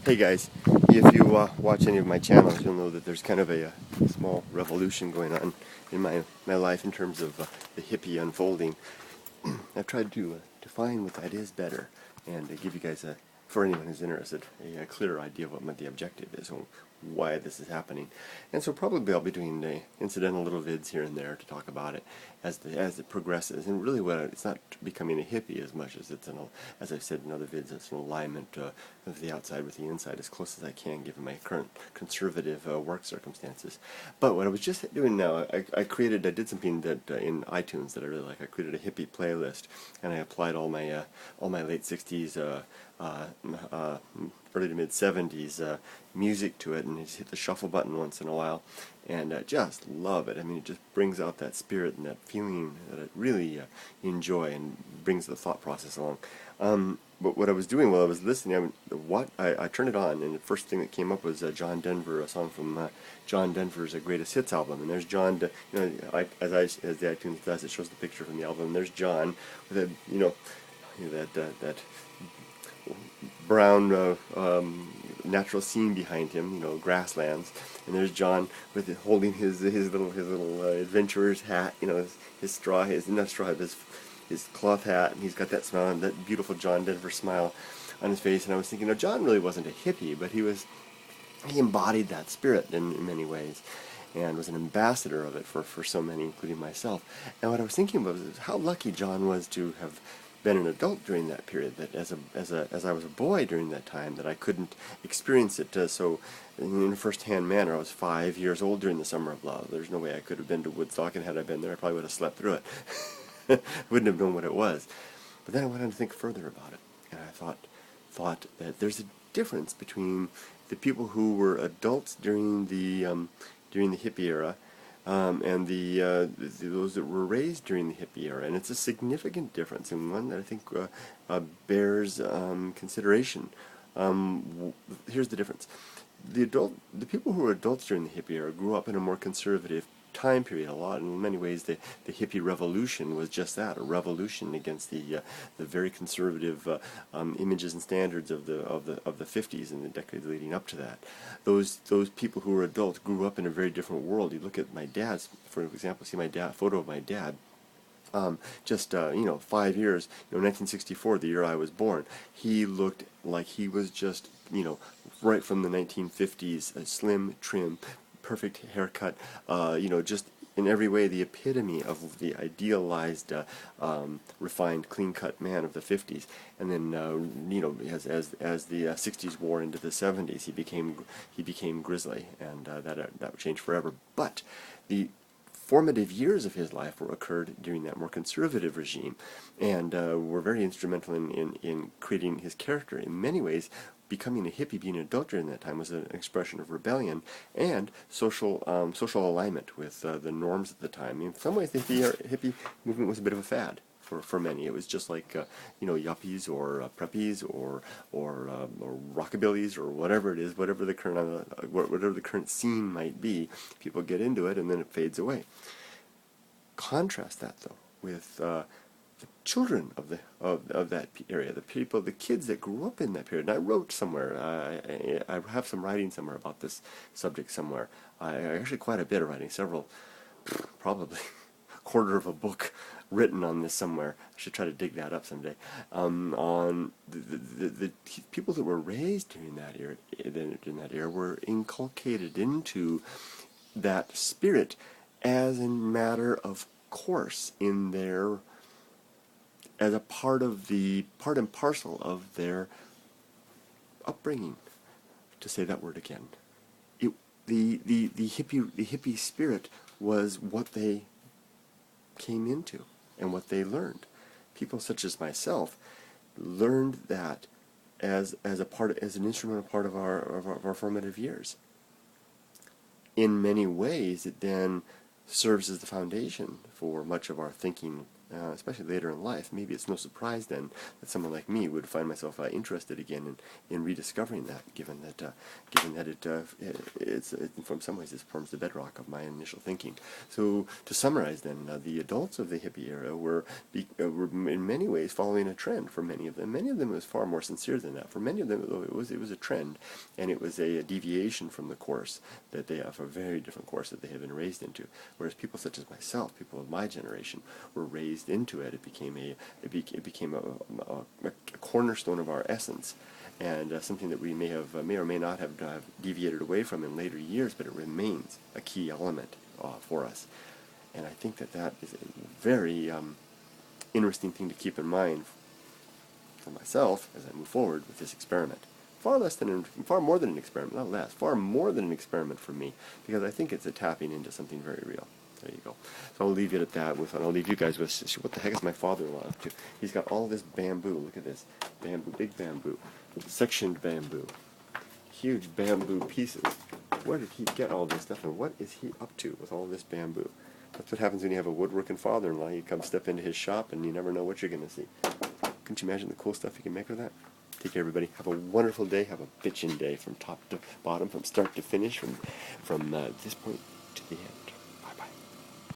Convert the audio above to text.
Hey guys, if you watch any of my channels, you'll know that there's kind of a small revolution going on in my life in terms of the hippie unfolding. I've tried to define what that is better and give you guys, for anyone who's interested, a clearer idea of what the objective is and why this is happening. And so probably I'll be doing incidental little vids here and there to talk about it as it progresses. And really, it's not becoming a hippie as much as it's as I've said in other vids, it's an alignment of the outside with the inside as close as I can, given my current conservative work circumstances. But what I was just doing now, I did something that in iTunes that I really like. I created a hippie playlist, and I applied all my late '60s. Early to mid '70s music to it, and I just hit the shuffle button once in a while, and just love it. I mean, it just brings out that spirit and that feeling that I really enjoy, and brings the thought process along. But what I was doing while I was listening, I turned it on, and the first thing that came up was John Denver, a song from John Denver's Greatest Hits album, and there's John. As the iTunes does, it shows the picture from the album. And there's John with that brown natural scene behind him, grasslands, and there's John holding his little adventurer's hat, his cloth hat, and he's got that smile, that beautiful John Denver smile on his face. And I was thinking, John really wasn't a hippie, but he embodied that spirit in many ways, and was an ambassador of it for so many, including myself. And what I was thinking about was how lucky John was to have been an adult during that period, that as I was a boy during that time, that I couldn't experience it so in a first-hand manner. I was 5 years old during the Summer of Love. There's no way I could have been to Woodstock, and had I been there, I probably would have slept through it. Wouldn't have known what it was. But then I went on to think further about it, and I thought that there's a difference between the people who were adults during the hippie era, and those that were raised during the hippie era, and it's a significant difference, and one that I think bears consideration. Here's the difference: the people who were adults during the hippie era grew up in a more conservative time period. In many ways, the hippie revolution was just that, a revolution against the very conservative images and standards of the 50s and the decades leading up to that. Those people who were adults grew up in a very different world. You look at my dad's, for example, see photo of my dad. 5 years, 1964, the year I was born, he looked like he was just, right from the 1950s, a slim, trim, perfect haircut, just in every way the epitome of the idealized, refined, clean-cut man of the 50s. And then, as the 60s wore into the 70s, he became grizzly, and that changed forever. But the formative years of his life occurred during that more conservative regime, and were very instrumental in creating his character. In many ways, becoming a hippie, being an adult during that time, was an expression of rebellion and social alignment with the norms at the time. In some ways, the hippie movement was a bit of a fad for many. It was just like yuppies or preppies or rockabillys or whatever it is, whatever the current scene might be. People get into it, and then it fades away. Contrast that, though, with the children of that area, the kids that grew up in that period. And I wrote somewhere, I have some writing somewhere about this subject somewhere. I actually quite a bit of writing, probably a quarter of a book written on this somewhere. I should try to dig that up someday. On the people that were raised during that era were inculcated into that spirit as a matter of course as a part and parcel of their upbringing, to say that word again. The hippie spirit was what they came into and what they learned. People such as myself learned that as an instrumental part of our formative years. In many ways, it then serves as the foundation for much of our thinking especially later in life, maybe it's no surprise then that someone like me would find myself interested again in rediscovering that, given that it's from some ways it forms the bedrock of my initial thinking. So to summarize then, the adults of the hippie era were in many ways following a trend. For many of them it was far more sincere than that. For many of them it was a trend, and it was a deviation from the course that they have, a very different course that they had been raised into. Whereas people such as myself, people of my generation, were raised into it. It became a cornerstone of our essence, and something that we may or may not have deviated away from in later years, but it remains a key element for us. And I think that is a very interesting thing to keep in mind for myself as I move forward with this experiment. Far more than an experiment, not less, far more than an experiment for me, because I think it's a tapping into something very real. There you go. So I'll leave it at that. I'll leave you guys with, what the heck is my father-in-law up to? He's got all this bamboo. Look at this. Bamboo, big bamboo. Sectioned bamboo. Huge bamboo pieces. Where did he get all this stuff, and what is he up to with all this bamboo? That's what happens when you have a woodworking father-in-law. You come step into his shop, and you never know what you're going to see. Couldn't you imagine the cool stuff you can make with that? Take care, everybody. Have a wonderful day. Have a bitchin' day from top to bottom, from start to finish, from this point to the end.